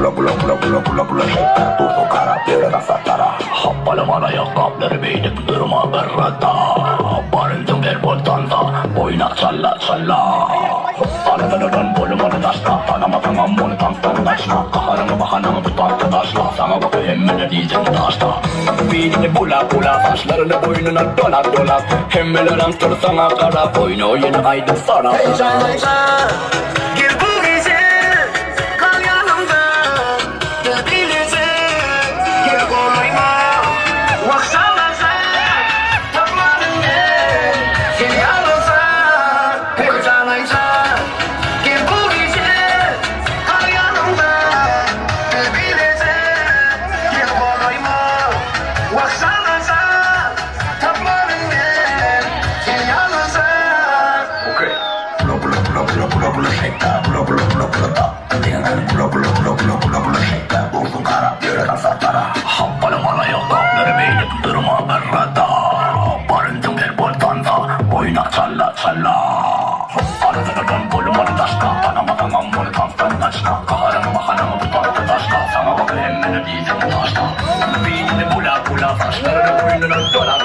bula şekler durdu kara bir rasatlara. Happalı ayakkabıları beydip durma berrata. Barındım bir botanda boyuna çalla çalla. Anadolu'dan bulumalı taşla. Tanama tamam bunu tanstan taşla. Kaharımı bahanamı tutardı taşla. Sana bakayım ne diyeceğim taşla. Beynini bula saçlarını boynuna dola. Hemmelerim tur sana kara boynu yine aydın sana. Heyecan gel bu gece kal yanımda. Gel bilece gel kolayma. Vakşalarsa takmadın gel. Seni alırsa heyecan gel bu gece kal yanımda. Gel bilece gel kolayma. Vakşalarsa takmadın gel. Seni alırsa. Okay. Bula şekler bula da. Bula şekler durdu kara bir rasatlara. Happalı ayakkabıları beydip durma berrata. Barındım bir botanda boyuna çalla çalla. Anadolu'dan bulumalı taşla. Tanama tamam bunu tanstan taşla. Kaharımı bahanamı tutardı taşla. Sana bakayım ne diyeceğim taşla. Beynini bula saçlarını boynuna dola.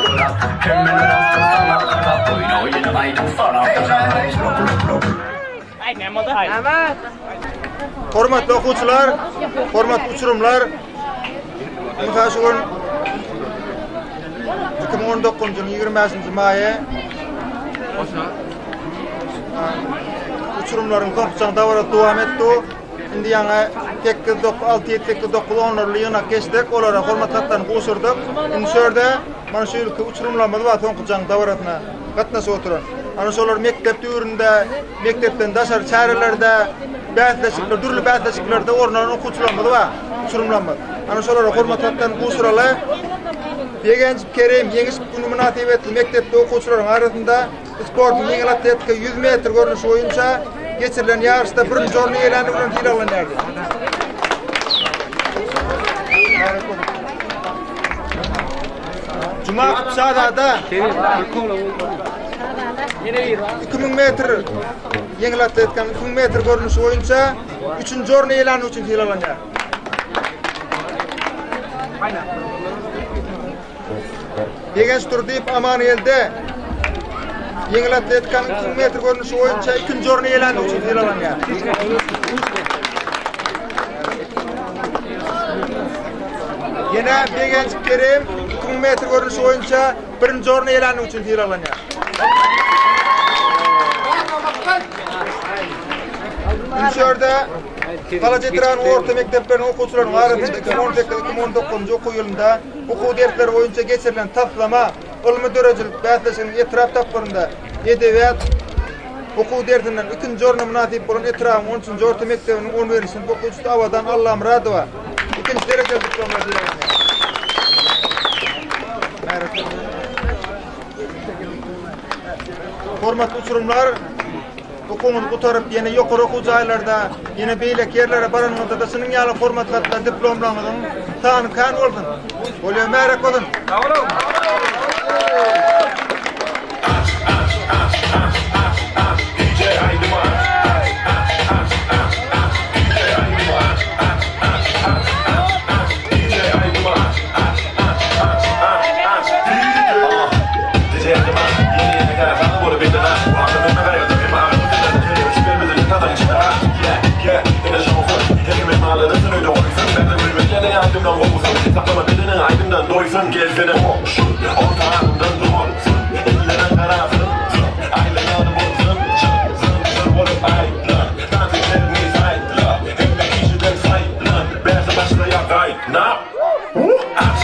Hemmelerim tur sana kara boynu yine aydın sana. Hormatly okuwçylar, hormatly uçurumlar. Şu gün 2019-njylyň 25-nji maýy uçurumlaryň topçaň dawra dowam etdi. Indi ýa-ni 6-7-9 onlarly ýyna geçdik. Olara hormat hatlaryny goşurdyk. Indi şerde mana şu ýylky uçurumlarymyz bar toňkyjaň dawratyna gatnaşyp oturan. Ana şolar mektep döwründe, mektepden daşar çärelerde, bäzleşikler, dürli bäzleşiklerde ornaryň okuwçylarymyz bar, uçurumlarymyz. Ana şolara hormat hatlaryny goşuraly. Ýegenç Kerim ýeňiş güni münasibetli mektepde okuwçylaryň arasynda sportyň ýeňil atletika 100 metr görnüşi boýunça geçirilen ýarışda birinji orny eýlenip bilen dil alanlardy. Cuma Şahada 2000 metr ýeňil atletika 2000 metr görnüşi boýunça 3-nji orny eýlenip üçin dil alanlar. Ýegenç Turdyp Amanyelde ýeňil atletika 2000 metr görnüşi boýunça 2-nji orny eýlenip üçin dil alanlar. Ýene Ýegenç Kerim 2000 metr görnüşi boýunça 1-nji orny eýlenip üçin dil alanlar. Şerde Kalajetran orta mekteplerinin okuwçylaryň arasynda 2018-2019 okuw ýylynda okuw dersleri boýunça geçirilen taslama, ilmi dörejilik bäzleşiginiň etraf taplarynda edebiýat okuw dersinden 2-nji orna münasip bolan etraf 13-nji orta mektebiniň 11-nji sinip okuwçysy Awadan Allaham Radowa 2-nji derejeli diplomla diýerler. Hormatly uçurumlar, okuwuňyzy gutaryp ýene ýokary okuw jaýlarda, ýene beýlek ýerlere baranyňyzda da şunyň ýaly hormatly diplomlaryňyň sany kan bolsun. Bolýar merek bolsun. Aydımdan doysun gezgene olsun ortağımdan doğursun ellenen tarafın aylayanı bozsun zın olup aylan tantıklarını saytla hem de kişiden saytlan bense başlaya kayna aç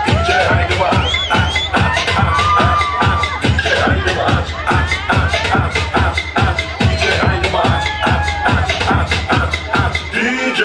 DJ haydi bu aç DJ haydi bu aç DJ haydi bu aç DJ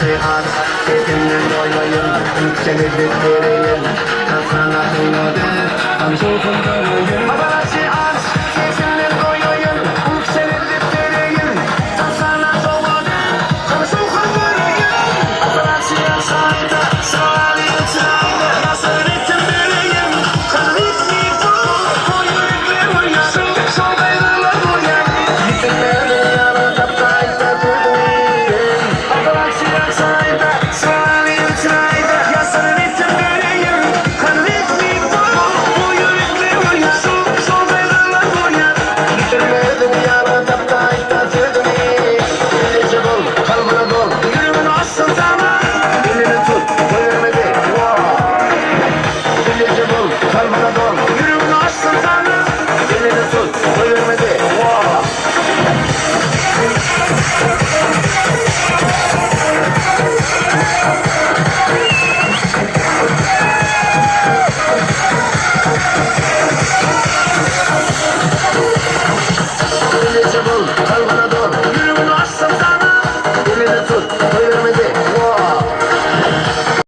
sehat Keyfimden doyayım Yükselir bir dereyim Kalsana kıymadı Tam soğukunda